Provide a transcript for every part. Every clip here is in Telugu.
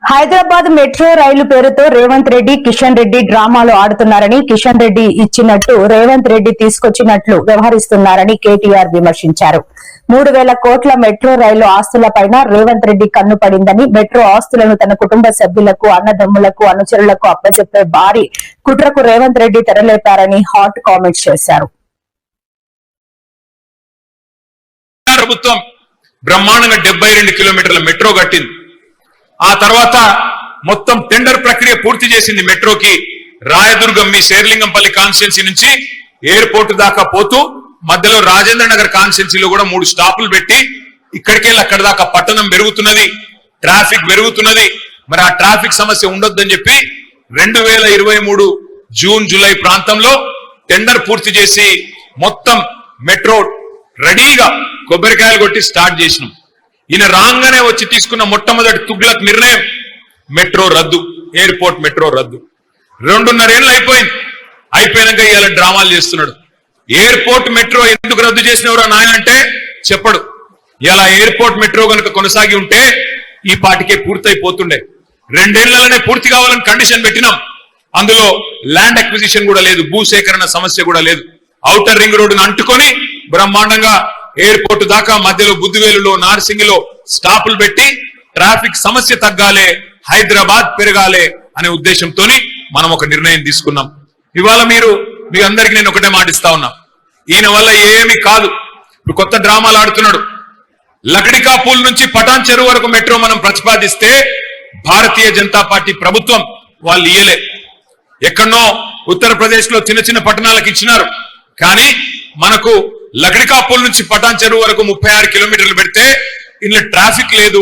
హైదరాబాద్ మెట్రో రైలు పేరుతో రేవంత్ రెడ్డి కిషన్ రెడ్డి డ్రామాలు ఆడుతున్నారని, కిషన్ రెడ్డి ఇచ్చినట్టు రేవంత్ రెడ్డి తీసుకొచ్చినట్లు వ్యవహరిస్తున్నారని కేటీఆర్ విమర్శించారు. 3000 కోట్ల మెట్రో రైలు ఆస్తులపైన రేవంత్ రెడ్డి కన్ను పడిందని, మెట్రో ఆస్తులను తన కుటుంబ సభ్యులకు, అన్నదమ్ములకు, అనుచరులకు అప్పచెప్పే భారీ కుట్రకు రేవంత్ రెడ్డి తెరలేపారని హాట్ కామెంట్స్ చేశారు. ప్రభుత్వం బ్రహ్మాండంగా 72 కిలోమీటర్ల మెట్రో కట్టింది. ఆ తర్వాత మొత్తం టెండర్ ప్రక్రియ పూర్తి చేసింది. మెట్రోకి రాయదుర్గం మీ శేర్లింగంపల్లి కాన్స్టిట్యున్సీ నుంచి ఎయిర్పోర్ట్ దాకా పోతూ మధ్యలో రాజేంద్ర నగర్ కాన్స్టిట్యున్సీలో కూడా 3 స్టాపులు పెట్టి ఇక్కడికెళ్ళి అక్కడ దాకా పట్టణం పెరుగుతున్నది, ట్రాఫిక్ పెరుగుతున్నది. మరి ఆ ట్రాఫిక్ సమస్య ఉండొద్దని చెప్పి 2023 జూన్ జూలై ప్రాంతంలో టెండర్ పూర్తి చేసి మొత్తం మెట్రో రెడీగా కొబ్బరికాయలు కొట్టి స్టార్ట్ చేసినాం. ఈయన రాగానే వచ్చి తీసుకున్న మొట్టమొదటి తుగ్లక్ నిర్ణయం మెట్రో రద్దు, ఎయిర్పోర్ట్ మెట్రో రద్దు. 2.5 ఏళ్ళు అయిపోయినాక ఇవాళ డ్రామాలు చేస్తున్నాడు. ఎయిర్పోర్ట్ మెట్రో ఎందుకు రద్దు చేసినవరా నాయన అంటే చెప్పడు. ఇలా ఎయిర్పోర్ట్ మెట్రో కనుక కొనసాగి ఉంటే ఈ పాటికే పూర్తయిపోతుండే. 2 ఏళ్లలోనే పూర్తి కావాలని కండిషన్ పెట్టినాం. అందులో ల్యాండ్ అక్విజిషన్ కూడా లేదు, భూసేకరణ సమస్య కూడా లేదు. ఔటర్ రింగ్ రోడ్డును అంటుకొని బ్రహ్మాండంగా ఎయిర్పోర్ట్ దాకా మధ్యలో బుద్దివేలులో, నార్సింగిలో స్టాపులు పెట్టి ట్రాఫిక్ సమస్య తగ్గాలే, హైదరాబాద్ పెరగాలే అనే ఉద్దేశంతో మనం ఒక నిర్ణయం తీసుకున్నాం. ఇవాళ మీ అందరికీ నేను ఒకటే మాటిస్తా ఉన్నా, ఈయన వల్ల ఏమి కాదు. ఇప్పుడు కొత్త డ్రామాలు ఆడుతున్నాడు. లకడికాపూల్ నుంచి పటాన్ చెరువు వరకు మెట్రో మనం ప్రతిపాదిస్తే భారతీయ జనతా పార్టీ ప్రభుత్వం వాళ్ళు ఇయ్యలే. ఎక్కడనో ఉత్తరప్రదేశ్ లో చిన్న చిన్న పట్టణాలకు ఇచ్చినారు. కానీ మనకు లకడికాపూల్ నుంచి పటాన్ చెరువు వరకు 36 కిలోమీటర్లు పెడితే ఇంట్లో ట్రాఫిక్ లేదు,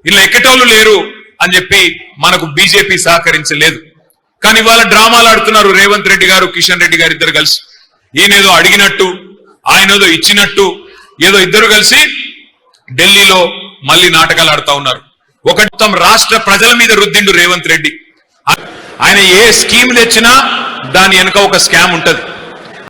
ఇంట్లో ఎక్కటోళ్ళు లేరు అని చెప్పి మనకు బీజేపీ సహకరించలేదు. కానీ ఇవాళ డ్రామాలు ఆడుతున్నారు రేవంత్ రెడ్డి గారు, కిషన్ రెడ్డి గారు ఇద్దరు కలిసి. ఈయనేదో అడిగినట్టు, ఆయనేదో ఇచ్చినట్టు, ఏదో ఇద్దరు కలిసి ఢిల్లీలో మళ్ళీ నాటకాలు ఆడుతూ ఉన్నారు. ఒక మొత్తం రాష్ట్ర ప్రజల మీద రుద్దిండు రేవంత్ రెడ్డి. ఆయన ఏ స్కీమ్ తెచ్చినా దాని వెనుక ఒక స్కామ్ ఉంటది.